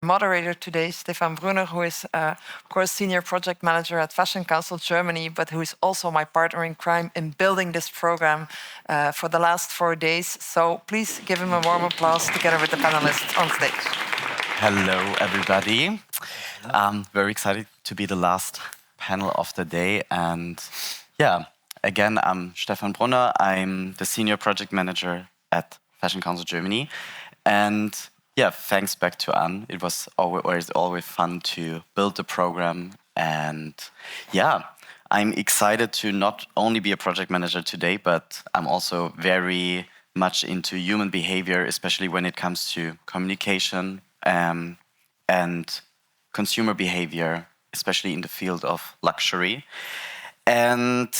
moderator today, Stefan Brunner, who is, of course, Senior Project Manager at Fashion Council Germany, but who is also my partner in crime in building this program for the last 4 days. So please give him a warm applause together with the panelists on stage. Hello, everybody. I'm very excited to be the last panel of the day. And yeah, again, I'm Stefan Brunner. I'm the Senior Project Manager at Fashion Council Germany. And yeah, thanks back to Anne. It was always fun to build the program. And yeah, I'm excited to not only be a project manager today, but I'm also very much into human behavior, especially when it comes to communication and consumer behavior, especially in the field of luxury. And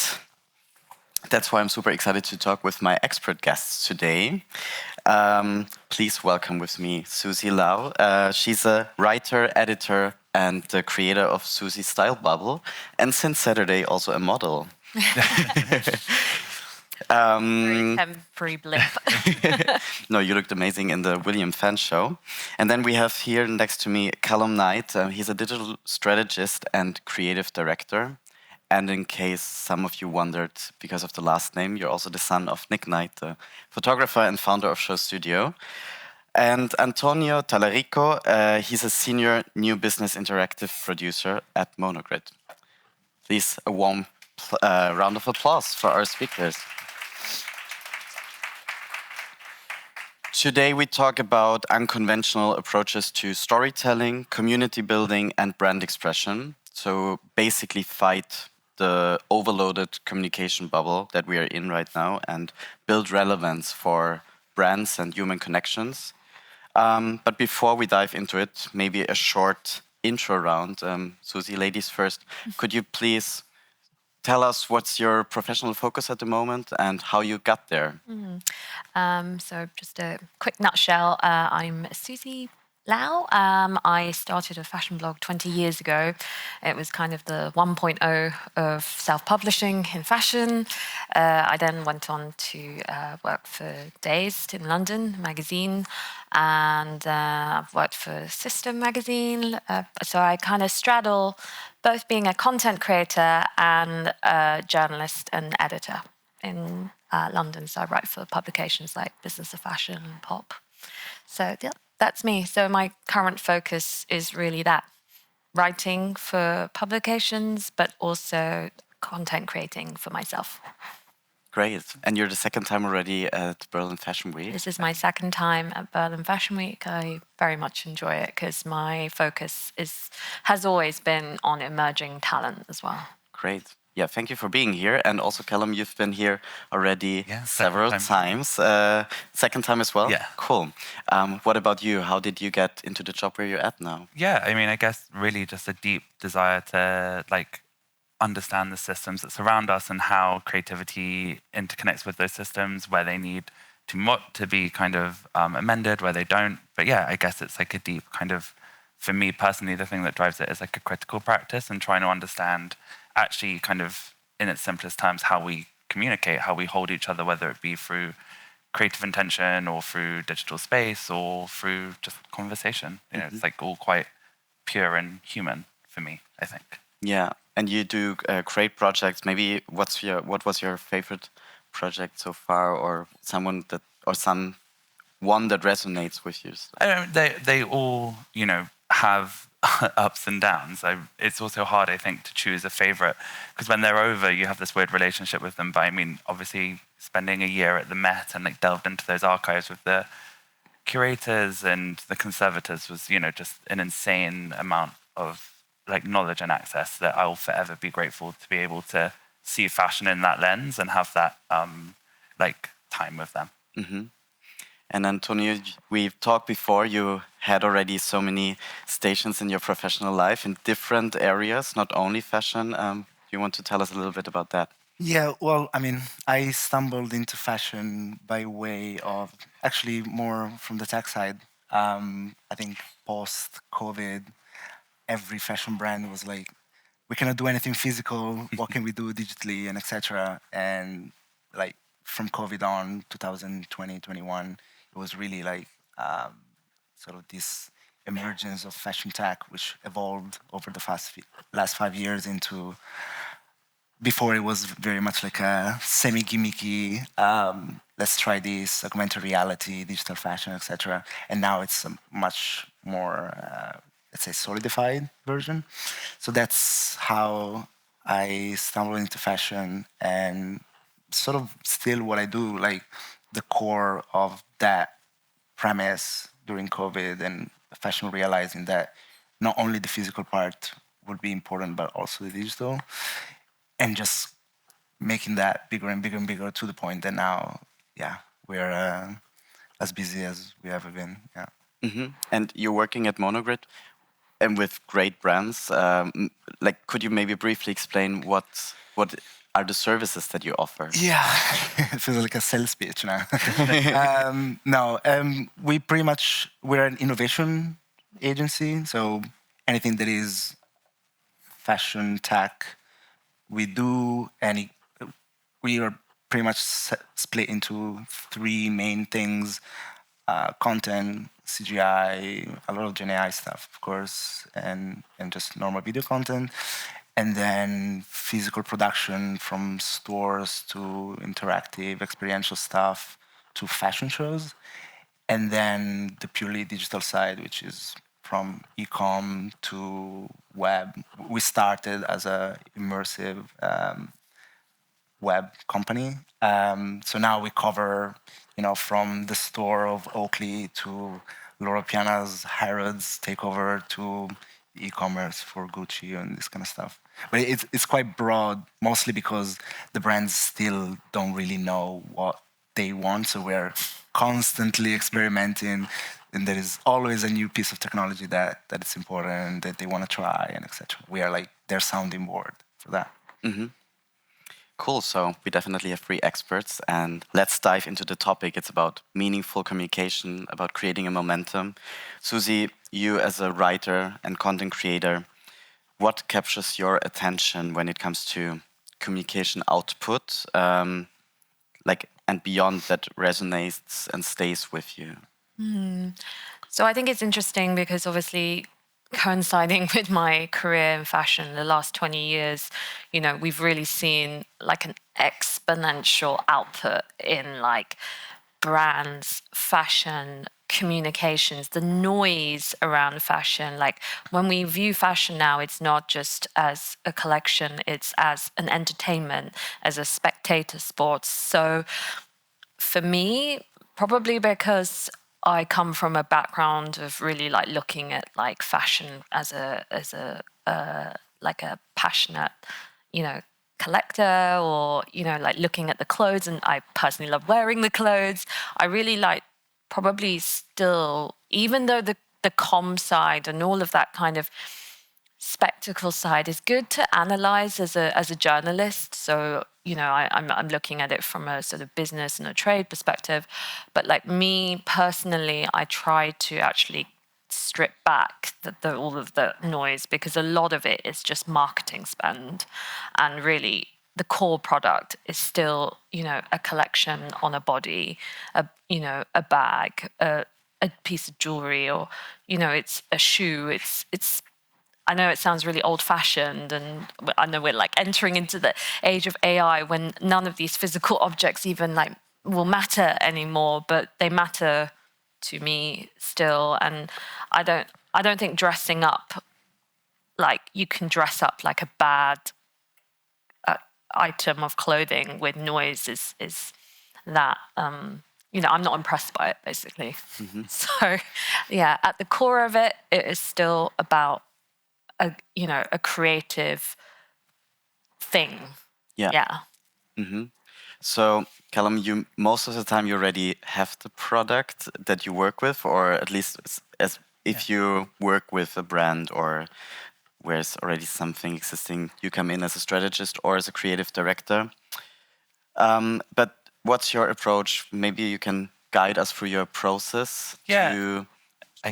that's why I'm super excited to talk with my expert guests today. Please welcome with me Susie Lau. She's a writer, editor, and the creator of Susie's Style Bubble, and since Saturday also a model. Very temporary blip. No, you looked amazing in the William Fan show. And then we have here next to me Calum Knight. He's a digital strategist and creative director. And in case some of you wondered, because of the last name, you're also the son of Nick Knight, the photographer and founder of Show Studio. And Antonio Talarico, he's a senior new business interactive producer at MONOGRID. Please, a warm round of applause for our speakers. Today we talk about unconventional approaches to storytelling, community building, and brand expression. So basically fight the overloaded communication bubble that we are in right now and build relevance for brands and human connections. But before we dive into it, maybe a short intro round. Susie, ladies first. Could you please tell us what's your professional focus at the moment and how you got there? So just a quick nutshell. I'm Susie Lau. I started a fashion blog 20 years ago. It was kind of the 1.0 of self-publishing in fashion. I then went on to work for Dazed in London, magazine, and I've worked for Sister magazine. So I kind of straddle both being a content creator and a journalist and editor in London. So I write for publications like Business of Fashion and Pop. So yeah, that's me. So my current focus is really that, writing for publications, but also content creating for myself. Great. And you're the second time already at Berlin Fashion Week. This is my second time at Berlin Fashion Week. I very much enjoy it because my focus has always been on emerging talent as well. Great. Yeah, thank you for being here. And also, Calum, you've been here already several times. Second time as well? Yeah. Cool. What about you? How did you get into the job where you're at now? Yeah, I mean, I guess really just a deep desire to understand the systems that surround us and how creativity interconnects with those systems, where they need to be kind of amended, where they don't. But yeah, I guess it's like a deep kind of, for me personally, the thing that drives it is like a critical practice and trying to understand actually kind of in its simplest terms how we communicate, how we hold each other, whether it be through creative intention or through digital space or through just conversation. You know, it's like all quite pure and human for me, I think. Yeah, and you do great projects. Maybe what was your favorite project so far, or one that resonates with you? I don't know, they all have ups and downs. It's also hard, I think, to choose a favorite because when they're over, you have this weird relationship with them. But I mean, obviously, spending a year at the Met and delved into those archives with the curators and the conservators was, just an insane amount of knowledge and access that I'll forever be grateful to be able to see fashion in that lens and have that time with them. Mm-hmm. And Antonio, we've talked before, you had already so many stations in your professional life in different areas, not only fashion. Do you want to tell us a little bit about that? Yeah, well, I mean, I stumbled into fashion by way of actually more from the tech side. I think post-COVID, every fashion brand was like, we cannot do anything physical, what can we do digitally, and etc. And from COVID on, 2020, 21, it was really sort of this emergence of fashion tech, which evolved over the last 5 years into. Before it was very much like a semi-gimmicky, let's try this, augmented reality, digital fashion, etc. And now it's a much more, let's say, solidified version. So that's how I stumbled into fashion, and sort of still what I do, like the core of that premise during COVID and fashion realizing that not only the physical part would be important, but also the digital, and just making that bigger and bigger and bigger to the point that now, yeah, we're as busy as we ever been. Yeah. And you're working at MONOGRID and with great brands. Like, could you maybe briefly explain what are the services that you offer? Yeah, it feels like a sales pitch now. No, we're an innovation agency, so anything that is fashion tech, we do. We are pretty much split into three main things: content, CGI, a lot of Gen AI stuff, of course, and just normal video content, and then physical production from stores to interactive experiential stuff to fashion shows, and then the purely digital side, which is from e-com to web. We started as a immersive web company. So now we cover, from the store of Oakley to Loro Piana's Harrods takeover to e-commerce for Gucci and this kind of stuff. But it's quite broad, mostly because the brands still don't really know what they want. So we're constantly experimenting, and there is always a new piece of technology that it's important, that they want to try, and etc. We are like their sounding board for that. Cool. So we definitely have three experts, and let's dive into the topic. It's about meaningful communication, about creating a momentum. Susie, you as a writer and content creator, what captures your attention when it comes to communication output, and beyond that resonates and stays with you? So I think it's interesting because obviously coinciding with my career in fashion the last 20 years, we've really seen like an exponential output in like brands, fashion, communications, the noise around fashion. Like when we view fashion now, it's not just as a collection, it's as an entertainment, as a spectator sport. So for me, probably because I come from a background of really like looking at like fashion as a like a passionate, collector, or like looking at the clothes, and I personally love wearing the clothes. I really like probably still, even though the comm side and all of that kind of spectacle side is good to analyze as a journalist. So I'm looking at it from a sort of business and a trade perspective, but like me personally, I try to actually strip back all of the noise, because a lot of it is just marketing spend, and really the core product is still a collection on a body, a bag, a piece of jewelry, or it's a shoe. It's I know it sounds really old-fashioned, and I know we're like entering into the age of AI when none of these physical objects even like will matter anymore, but they matter to me still. And I don't think dressing up, like you can dress up like a bad item of clothing with noise is that I'm not impressed by it, basically. So yeah, at the core of it, it is still about a creative thing. Yeah. So, Calum, you most of the time you already have the product that you work with, or at least as if you work with a brand or where there's already something existing, you come in as a strategist or as a creative director. But what's your approach? Maybe you can guide us through your process to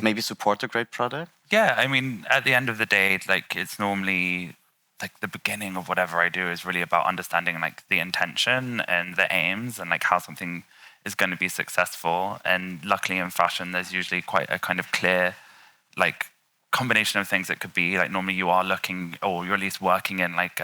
maybe support a great product? Yeah, I mean, at the end of the day, like it's normally like the beginning of whatever I do is really about understanding like the intention and the aims and like how something is going to be successful. And luckily in fashion, there's usually quite a kind of clear like combination of things. It could be like normally you are looking, or you're at least working in like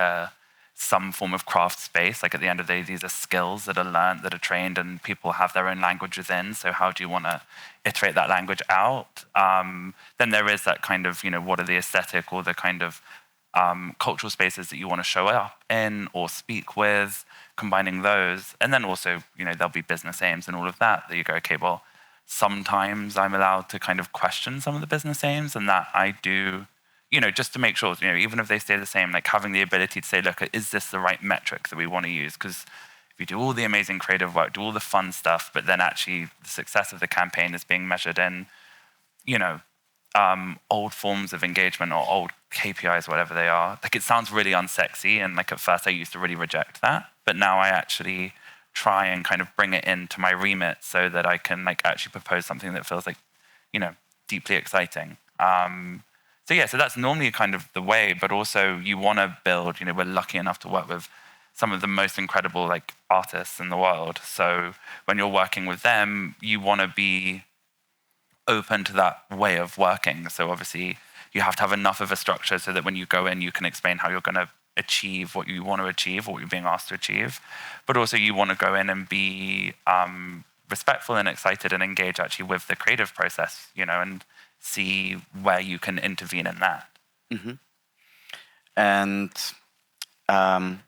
some form of craft space. Like at the end of the day, these are skills that are learned, that are trained, and people have their own language within. So how do you want to iterate that language out? Then there is that kind of, what are the aesthetic or the kind of cultural spaces that you want to show up in or speak with, combining those. And then also, there'll be business aims and all of that you go, okay, well, sometimes I'm allowed to kind of question some of the business aims, and that I do, just to make sure, even if they stay the same, like having the ability to say, look, is this the right metric that we want to use? Because if you do all the amazing creative work, do all the fun stuff, but then actually the success of the campaign is being measured in, old forms of engagement or old KPIs, whatever they are. Like it sounds really unsexy, and like at first I used to really reject that, but now I actually try and kind of bring it into my remit so that I can like actually propose something that feels like, deeply exciting. So that's normally kind of the way, but also you want to build, we're lucky enough to work with some of the most incredible like artists in the world. So when you're working with them, you want to be open to that way of working. So obviously you have to have enough of a structure so that when you go in, you can explain how you're going to achieve what you want to achieve or what you're being asked to achieve. But also you want to go in and be respectful and excited and engage actually with the creative process, and see where you can intervene in that. Mm-hmm. And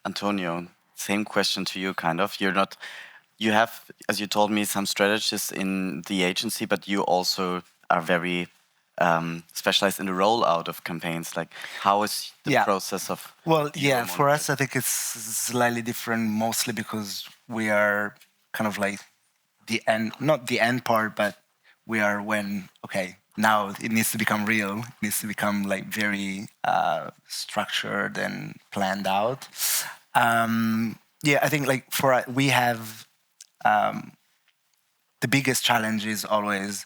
Antonio, same question to you, kind of. You have, as you told me, some strategists in the agency, but you also are very specialized in the rollout of campaigns. Like, how is the process of? Well, yeah, for us, I think it's slightly different, mostly because we are kind of like the end, not the end part, but we are when, okay, now it needs to become real. It needs to become like very structured and planned out. I think like we have the biggest challenge is always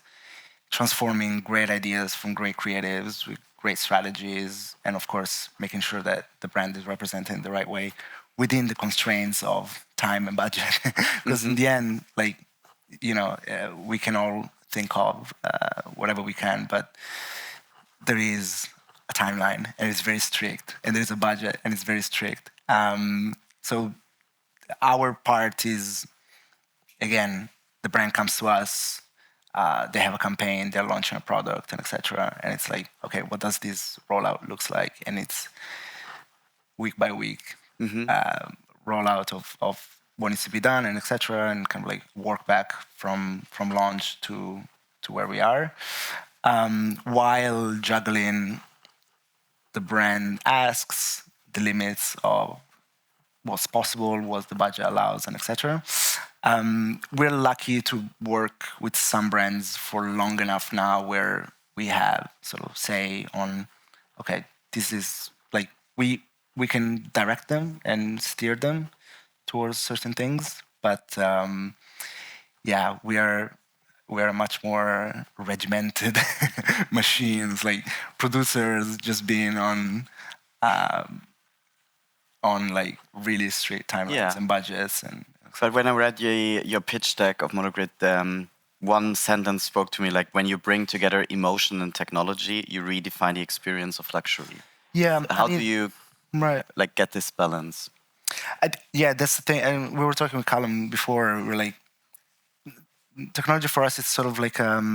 transforming great ideas from great creatives with great strategies, and of course making sure that the brand is represented in the right way within the constraints of time and budget. Because in the end, like, we can all think of whatever we can, but there is a timeline and it's very strict, and there's a budget and it's very strict. So our part is, again, the brand comes to us, they have a campaign, they're launching a product, and etc. And it's like, okay, what does this rollout looks like? And it's week by week rollout of what needs to be done, and etc. And kind of like work back from launch to where we are, while juggling the brand asks, the limits of what's possible, what the budget allows, and etc. We're lucky to work with some brands for long enough now where we have sort of say on, okay, this is like, we can direct them and steer them towards certain things, but we're much more regimented machines, like producers just being on like really strict timelines and budgets. And so when I read your pitch deck of MONOGRID, one sentence spoke to me, like, when you bring together emotion and technology, you redefine the experience of luxury. Yeah. How do you like get this balance? That's the thing. And we were talking with Calum before. We're like, technology for us is sort of like a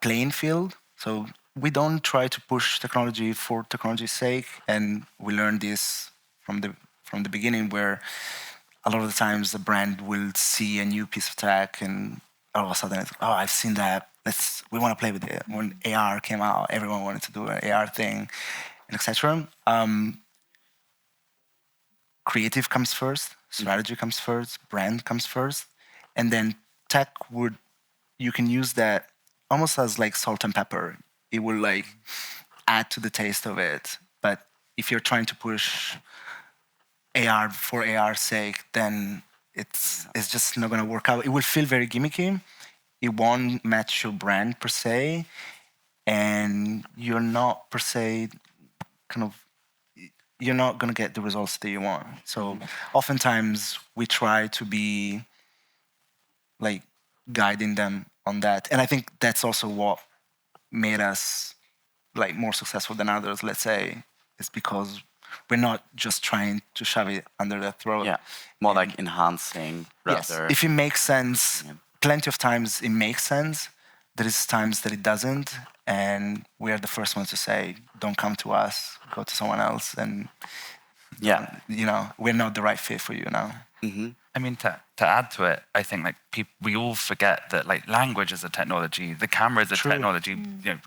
playing field. So we don't try to push technology for technology's sake, and we learned this from the beginning, where a lot of the times the brand will see a new piece of tech, and all of a sudden it's, oh, I've seen that. We want to play with it. When AR came out, everyone wanted to do an AR thing, and etc. Creative comes first, strategy comes first, brand comes first, and then tech you can use that almost as like salt and pepper. It will like add to the taste of it. But if you're trying to push AR for AR's sake, then it's just not going to work out. It will feel very gimmicky. It won't match your brand per se, and you're not per se you're not going to get the results that you want. So oftentimes we try to be like guiding them on that. And I think that's also what made us like more successful than others, let's say, is because we're not just trying to shove it under their throat. Yeah, more like enhancing Yes, rather. if it makes sense, plenty of times it makes sense. There is times that it doesn't, and we're the first ones to say, don't come to us, go to someone else, and we're not the right fit for you now. I mean, to add to it, I think like we all forget that like language is a technology, the camera is a technology.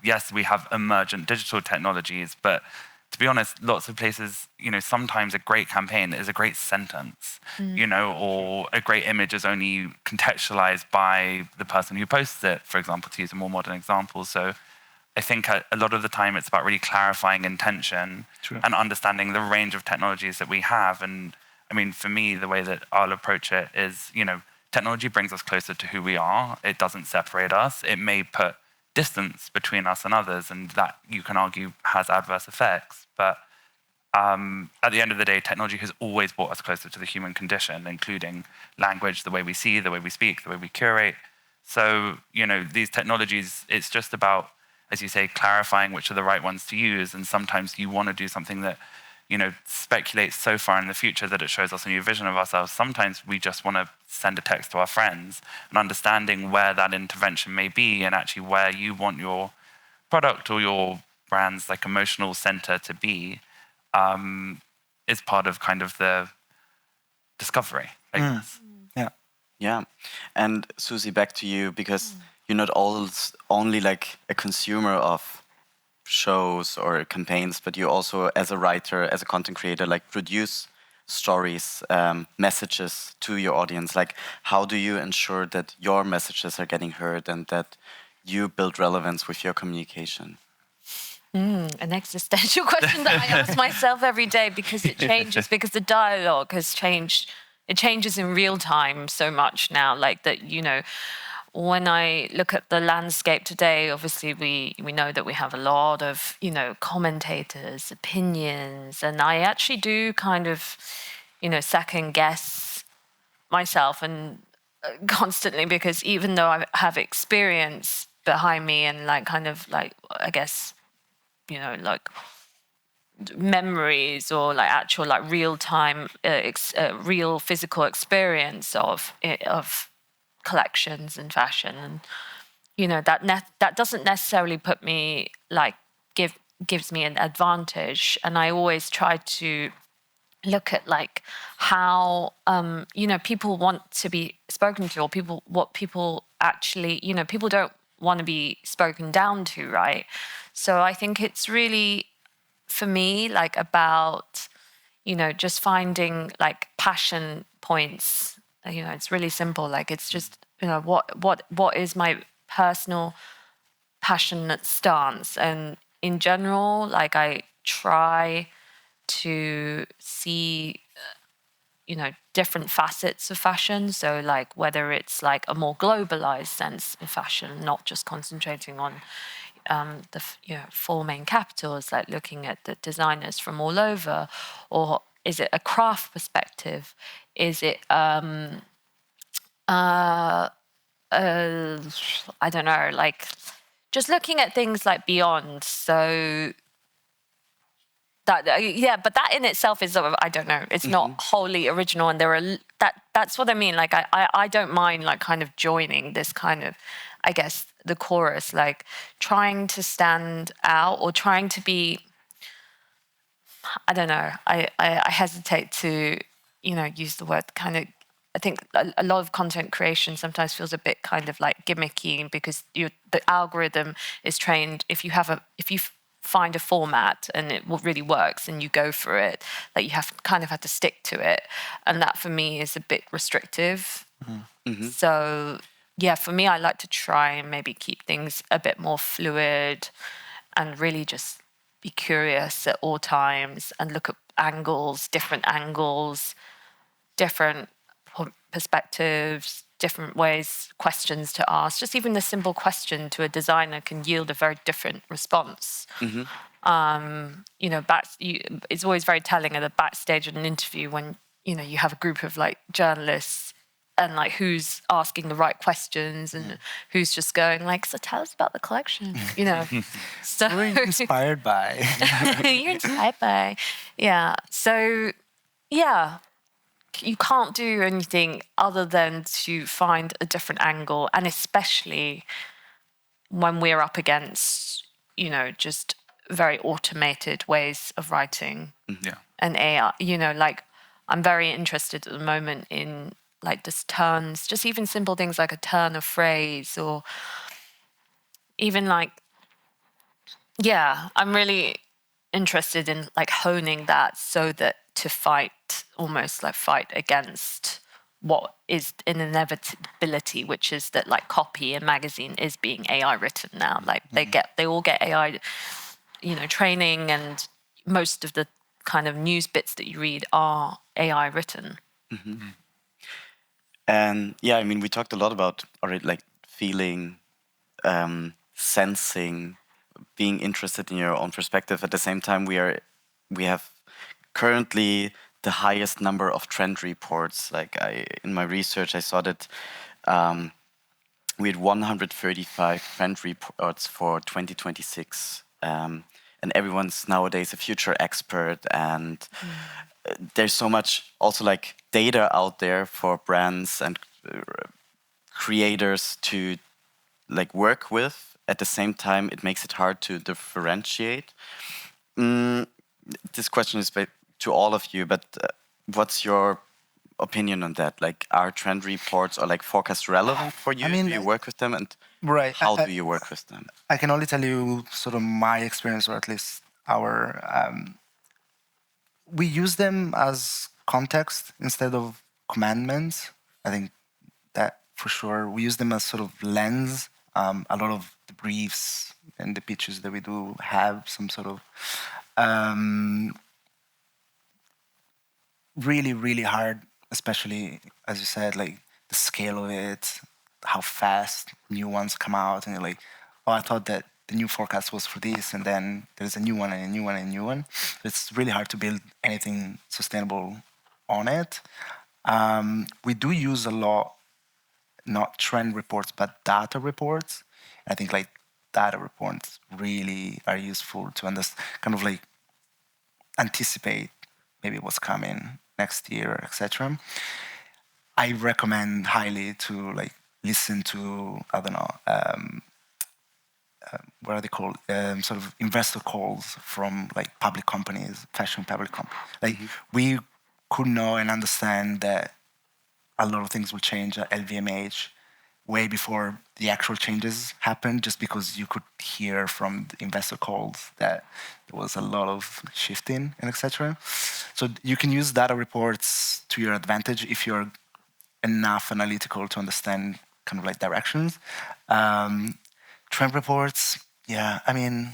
Yes, we have emergent digital technologies, but to be honest, lots of places, sometimes a great campaign is a great sentence, or a great image is only contextualized by the person who posts it, for example, to use a more modern example. So I think a lot of the time it's about really clarifying intention and understanding the range of technologies that we have. And I mean, for me, the way that I'll approach it is, technology brings us closer to who we are. It doesn't separate us. It may put distance between us and others, and that you can argue has adverse effects. But at the end of the day, technology has always brought us closer to the human condition, including language, the way we see, the way we speak, the way we curate. So, these technologies, it's just about, as you say, clarifying which are the right ones to use. And sometimes you want to do something that, speculates so far in the future that it shows us a new vision of ourselves. Sometimes we just want to send a text to our friends, and understanding where that intervention may be and actually where you want your product or your brand's like emotional center to be is part of kind of the discovery, I guess. Yeah. And Susie, back to you, because you're not only like a consumer of shows or campaigns, but you also, as a writer, as a content creator, like produce stories, messages to your audience. Like, how do you ensure that your messages are getting heard and that you build relevance with your communication? An existential question that I ask myself every day, because it changes, because the dialogue has changed. It changes in real time so much now, like that, when I look at the landscape today, obviously we know that we have a lot of, commentators, opinions, and I actually do kind of, second guess myself and constantly, because even though I have experience behind me and like kind of like, I guess, like memories or like actual like real time, real physical experience of collections and fashion, and that doesn't necessarily put me like gives me an advantage. And I always try to look at like how people want to be spoken to, or what people actually, people don't want to be spoken down to, right? So I think it's really, for me, like about just finding like passion points. It's really simple. Like it's just, what is my personal passionate stance? And in general, like I try to see, different facets of fashion. So like whether it's like a more globalized sense of fashion, not just concentrating on the four main capitals, like looking at the designers from all over, or is it a craft perspective? Is it I don't know, like just looking at things like beyond. So that but that in itself is, I don't know, it's not wholly original, and there are that's what I mean. Like I don't mind like kind of joining this kind of, I guess, the chorus, like trying to stand out or trying to be, I don't know, I hesitate to use the word kind of. I think a lot of content creation sometimes feels a bit kind of like gimmicky, because the algorithm is trained. If you find a format and it really works and you go for it, like you have to stick to it, and that for me is a bit restrictive. So yeah, for me, I like to try and maybe keep things a bit more fluid and really just be curious at all times and look at different angles, different perspectives, different ways, questions to ask. Just even a simple question to a designer can yield a very different response. It's always very telling at the backstage of an interview when you have a group of like journalists and like who's asking the right questions and who's just going like, so tell us about the collection, you know. So We're inspired by. you're inspired by, yeah. So yeah, you can't do anything other than to find a different angle, and especially when we're up against, you know, just very automated ways of writing and AI, you know, like I'm very interested at the moment in like just turns, just even simple things like a turn of phrase, or even like, yeah, I'm really interested in like honing that so that to fight, almost like fight against what is an inevitability, which is that like copy in magazine is being AI written now. Like they all get AI, you know, training, and most of the kind of news bits that you read are AI written. And yeah, I mean, we talked a lot about already, like feeling, sensing, being interested in your own perspective. At the same time, we have currently the highest number of trend reports. Like in my research, I saw that we had 135 trend reports for 2026. And everyone's nowadays a future expert, and there's so much also like data out there for brands and creators to like work with. At the same time, it makes it hard to differentiate. This question is to all of you, but what's your opinion on that? Like, are trend reports or like forecasts relevant for you? I mean, do you work with them, and Right. how do you work with them? I can only tell you sort of my experience, or at least our. We use them as context instead of commandments. I think that for sure. We use them as sort of lens. A lot of the briefs and the pitches that we do have some sort of really, really hard, especially as you said, like the scale of it, how fast new ones come out, and you're like, oh, I thought that the new forecast was for this, and then there's a new one and a new one and a new one. It's really hard to build anything sustainable on it. We do use a lot, not trend reports, but data reports. I think like data reports really are useful to understand, kind of like anticipate maybe what's coming next year, etc. I recommend highly to like listen to, I don't know, what are they called? Sort of investor calls from like public companies, fashion public companies. Like we could know and understand that a lot of things will change at LVMH way before the actual changes happened, just because you could hear from the investor calls that there was a lot of shifting and etc. So you can use data reports to your advantage if you're enough analytical to understand kind of like directions. Trend reports, yeah, I mean,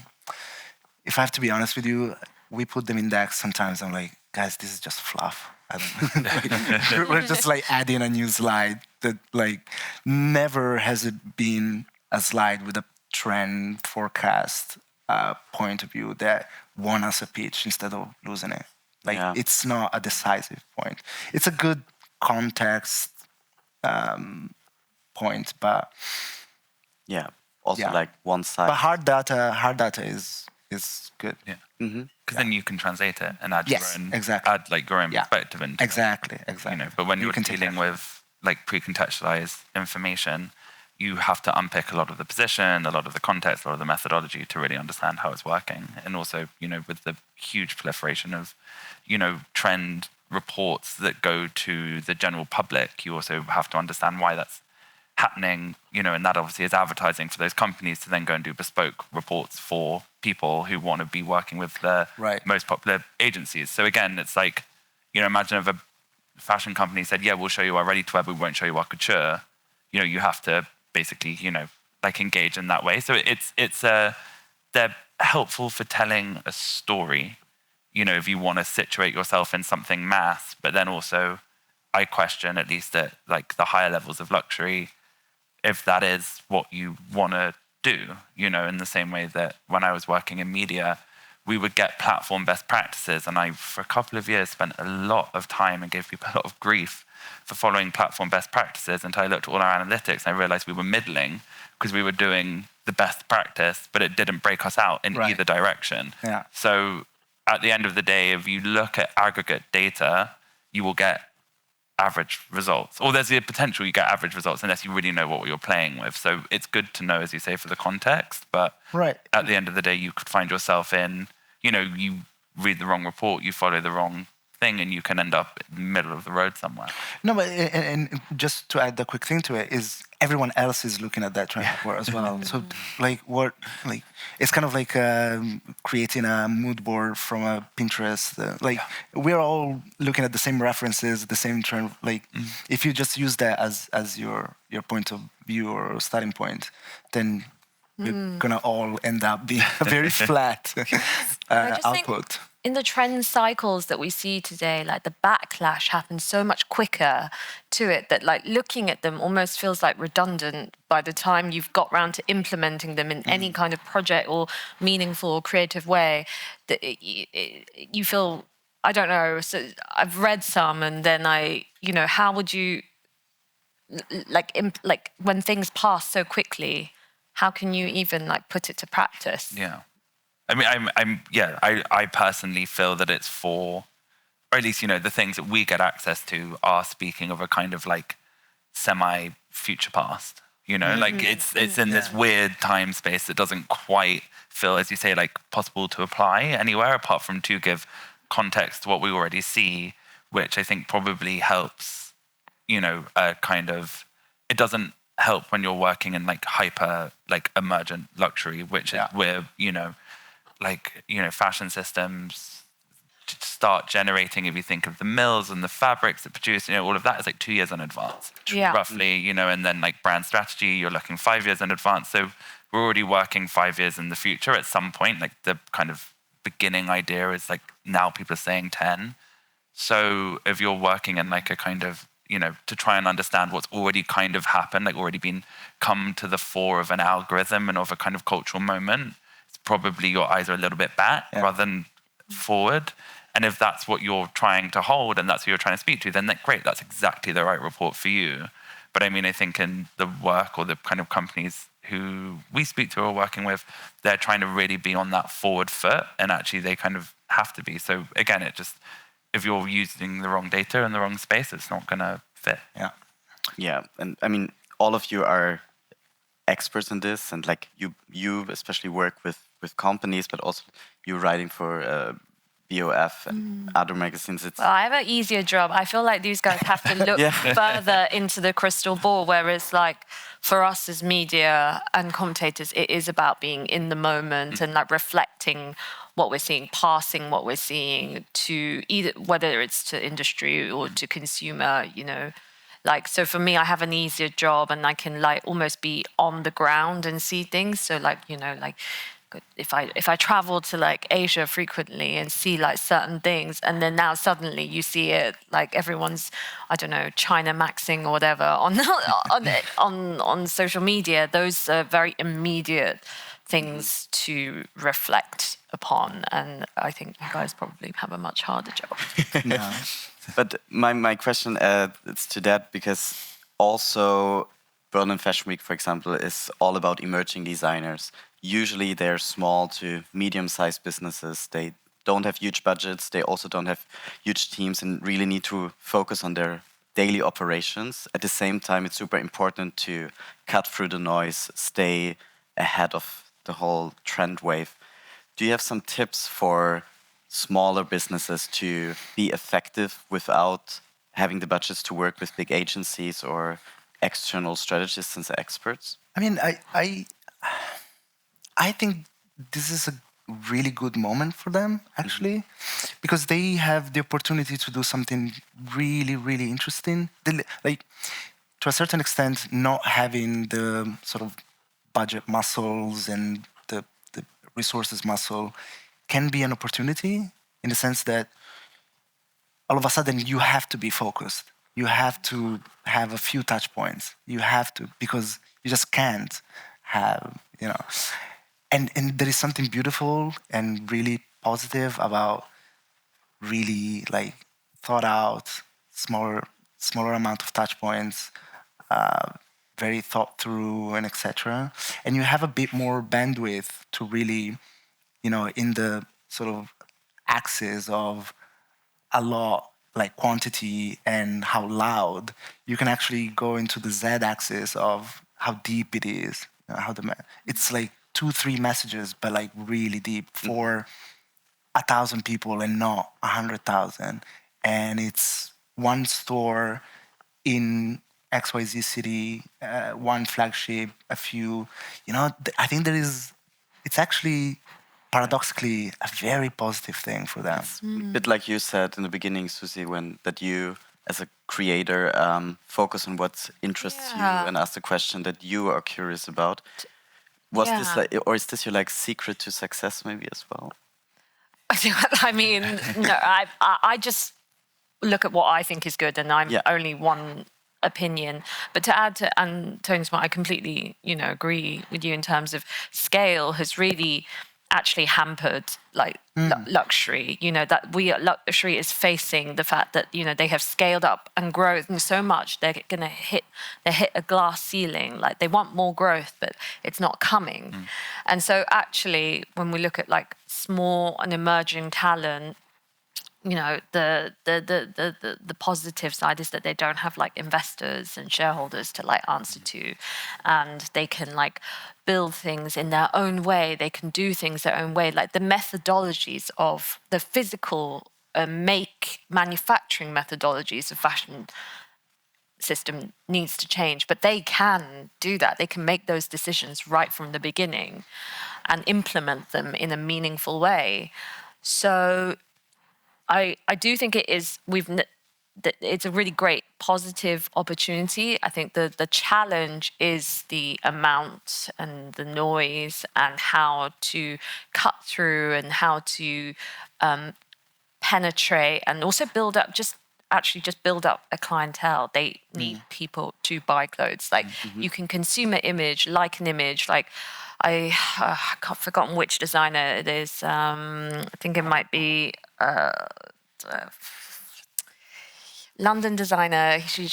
if I have to be honest with you, we put them in decks sometimes. I'm like, guys, this is just fluff. We're just like adding a new slide that like never has it been a slide with a trend forecast point of view that won us a pitch instead of losing it. Like it's not a decisive point. It's a good context point, but also like one side. But hard data is good. Yeah. Because then you can translate it and add your own, add like your own perspective into exactly. You know, but when you're dealing with like pre-contextualized information, you have to unpick a lot of the position, a lot of the context, a lot of the methodology to really understand how it's working. And also, you know, with the huge proliferation of, you know, trend reports that go to the general public, you also have to understand why that's happening, you know, and that obviously is advertising for those companies to then go and do bespoke reports for people who want to be working with the most popular agencies. So again, it's like, you know, imagine if a fashion company said, yeah, we'll show you our ready-to-wear, but we won't show you our couture. You know, you have to basically, you know, like engage in that way. So they're helpful for telling a story, you know, if you want to situate yourself in something mass, but then also I question, at least at like the higher levels of luxury, if that is what you want to do, you know, in the same way that when I was working in media, we would get platform best practices. And I, for a couple of years, spent a lot of time and gave people a lot of grief for following platform best practices until I looked at all our analytics and I realized we were middling because we were doing the best practice, but it didn't break us out in either direction. Yeah. So at the end of the day, if you look at aggregate data, you will get average results. Or there's the potential you get average results unless you really know what you're playing with. So it's good to know, as you say, for the context. But at the end of the day, you could find yourself in, you read the wrong report, you follow the wrong thing, and you can end up in the middle of the road somewhere. No, but and just to add a quick thing to it is everyone else is looking at that trend report as well. So it's kind of like creating a mood board from a Pinterest. We're all looking at the same references, the same trend. If you just use that as your point of view or starting point, then we're gonna all end up being a very flat output. In the trend cycles that we see today, like the backlash happens so much quicker to it that looking at them almost feels like redundant by the time you've got round to implementing them in any kind of project or meaningful or creative way. That you feel, I don't know, so I've read some and then how would you, when things pass so quickly, how can you even put it to practice? Yeah. I mean, I personally feel that it's for, or at least, the things that we get access to are speaking of a kind of semi-future past, it's in this weird time space that doesn't quite feel, as you say, possible to apply anywhere apart from to give context to what we already see, which I think probably helps, it doesn't help when you're working in hyper, emergent luxury, which is where, fashion systems start generating, if you think of the mills and the fabrics that produce, all of that is 2 years in advance, roughly, and then brand strategy, you're looking 5 years in advance. So we're already working 5 years in the future at some point. The kind of beginning idea is now people are saying 10. So if you're working in a kind of, to try and understand what's already kind of happened, already been come to the fore of an algorithm and of a kind of cultural moment, probably your eyes are a little bit back rather than forward. And if that's what you're trying to hold and that's who you're trying to speak to, then great, that's exactly the right report for you. But I mean, I think in the work or the kind of companies who we speak to or working with, they're trying to really be on that forward foot, and actually they kind of have to be. So again, if you're using the wrong data in the wrong space, it's not going to fit. Yeah. And I mean, all of you are experts in this, and you especially work with companies, but also you're writing for BOF and other magazines. Well, I have an easier job. I feel like these guys have to look further into the crystal ball, whereas for us as media and commentators, it is about being in the moment and reflecting what we're seeing, passing what we're seeing to either, whether it's to industry or to consumer, so for me, I have an easier job and I can almost be on the ground and see things. So if I travel to Asia frequently and see certain things, and then now suddenly you see it everyone's, I don't know, China maxing or whatever on social media, those are very immediate things to reflect upon, and I think you guys probably have a much harder job. But my question is to that, because also Berlin Fashion Week, for example, is all about emerging designers. Usually they're small to medium-sized businesses. They don't have huge budgets. They also don't have huge teams and really need to focus on their daily operations. At the same time, it's super important to cut through the noise, stay ahead of the whole trend wave. Do you have some tips for smaller businesses to be effective without having the budgets to work with big agencies or external strategists and experts? I mean, I think this is a really good moment for them, actually, because they have the opportunity to do something really, really interesting. To a certain extent, not having the sort of budget muscles and the resources muscle can be an opportunity, in the sense that all of a sudden you have to be focused. You have to have a few touch points. You have to, because you just can't have, And there is something beautiful and really positive, about really like thought out, smaller amount of touch points, very thought through, and etc. And you have a bit more bandwidth to really, in the sort of axis of a lot, like quantity and how loud, you can actually go into the z-axis of how deep it is. It's like 2-3 messages, but like really deep for 1,000 people and not 100,000. And it's one store in XYZ city, one flagship, a few. I think it's actually paradoxically a very positive thing for them. A bit like you said in the beginning, Susie, that you, as a creator, focus on what interests you and ask the question that you are curious about. Was this or is this your like secret to success maybe as well? I mean, no, I just look at what I think is good, and I'm only one opinion. But to add to Antonio's point, I completely, agree with you in terms of scale has really actually hampered like luxury. That luxury is facing the fact that they have scaled up and grown so much they're gonna hit a glass ceiling. Like they want more growth, but it's not coming. And so actually, when we look at like small and emerging talent, the positive side is that they don't have like investors and shareholders to like answer to, and they can like build things in their own way. They can do things their own way. Like the methodologies of the physical manufacturing methodologies of fashion system needs to change, but they can do that. They can make those decisions right from the beginning and implement them in a meaningful way. So I do think it's a really great positive opportunity. I think the challenge is the amount and the noise and how to cut through and how to penetrate and also build up build up a clientele. They need people to buy clothes. Like you can consume an image, like an image. Like I've forgotten which designer it is. I think it might be London designer. She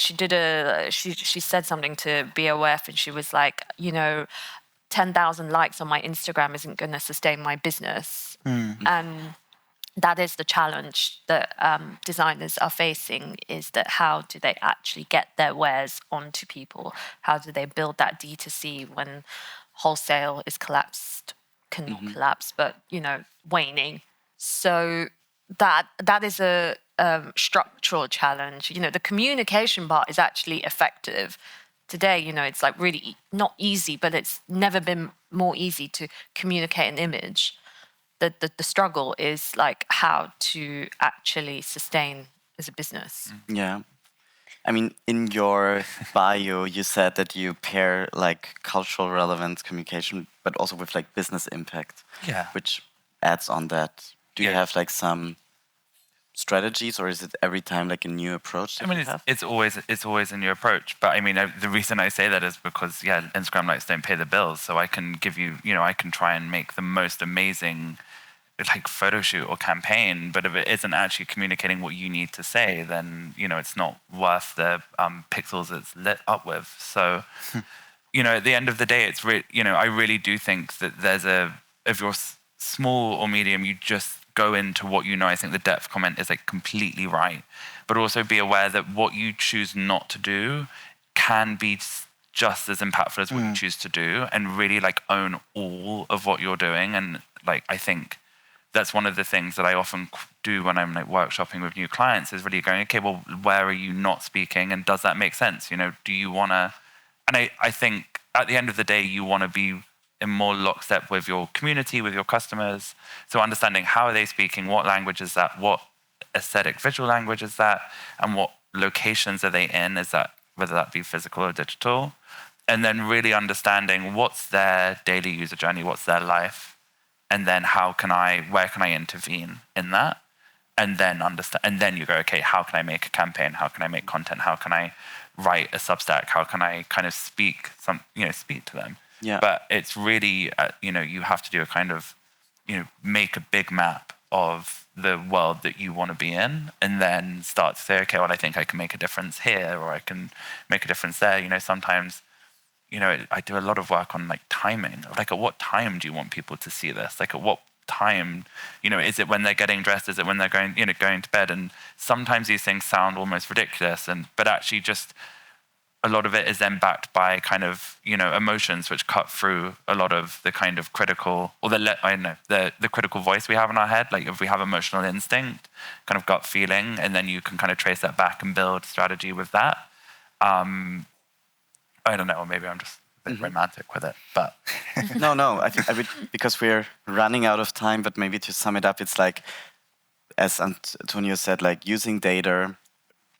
said something to BOF, and she was like, 10,000 likes on my Instagram isn't going to sustain my business. And that is the challenge that designers are facing, is that how do they actually get their wares onto people? How do they build that D2C when wholesale is collapsed, cannot collapse, but, waning? So that is a structural challenge. The communication part is actually effective. Today, it's like really not easy, but it's never been more easy to communicate an image. The struggle is like how to actually sustain as a business. Yeah. I mean, in your bio, you said that you pair like cultural relevance communication, but also with like business impact, which adds on that. Do you have like some strategies, or is it every time like a new approach? I mean, it's always a new approach. But I mean, the reason I say that is because Instagram likes don't pay the bills. So I can give you, I can try and make the most amazing like photo shoot or campaign, but if it isn't actually communicating what you need to say, then it's not worth the pixels it's lit up with. So at the end of the day, it's I really do think that if you're small or medium, you just go into what I think the depth comment is like completely right, but also be aware that what you choose not to do can be just as impactful as what you choose to do, and really like own all of what you're doing. And like I think that's one of the things that I often do when I'm like workshopping with new clients, is really going, okay, well, where are you not speaking, and does that make sense? Do you want to? And I think at the end of the day, you want to be in more lockstep with your community, with your customers. So understanding how are they speaking, what language is that, what aesthetic visual language is that, and what locations are they in, is that, whether that be physical or digital, and then really understanding what's their daily user journey, what's their life, and then where can I intervene in that, and then understand, and then you go, okay, how can I make a campaign? How can I make content? How can I write a Substack? How can I kind of speak to them? Yeah. But it's really, you have to do a kind of, make a big map of the world that you want to be in, and then start to say, okay, well, I think I can make a difference here, or I can make a difference there. You know, sometimes, you know, I do a lot of work on like timing. Like, at what time do you want people to see this? Like, at what time, you know, is it when they're getting dressed? Is it when they're going, you know, going to bed? And sometimes these things sound almost ridiculous, but actually just a lot of it is then backed by kind of, you know, emotions which cut through a lot of the kind of critical, or the critical voice we have in our head. Like, if we have emotional instinct, kind of gut feeling, and then you can kind of trace that back and build strategy with that. I don't know, or maybe I'm just a bit romantic with it, but No, I think because we're running out of time, but maybe to sum it up, it's like, as Antonio said, like using data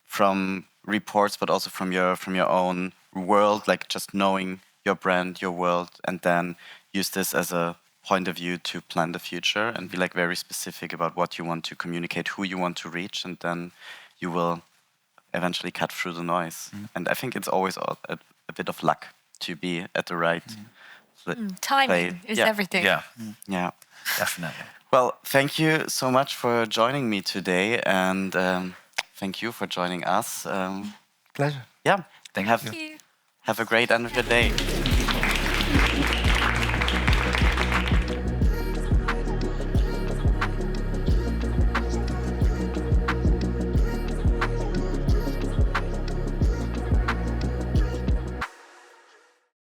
from reports, but also from your own world, like just knowing your brand, your world, and then use this as a point of view to plan the future and be like very specific about what you want to communicate, who you want to reach, and then you will eventually cut through the noise. And I think it's always a bit of luck to be at the right timing is everything. Yeah, definitely. Well, thank you so much for joining me today, and thank you for joining us. Pleasure. Yeah, Thank you. Have a great end of your day.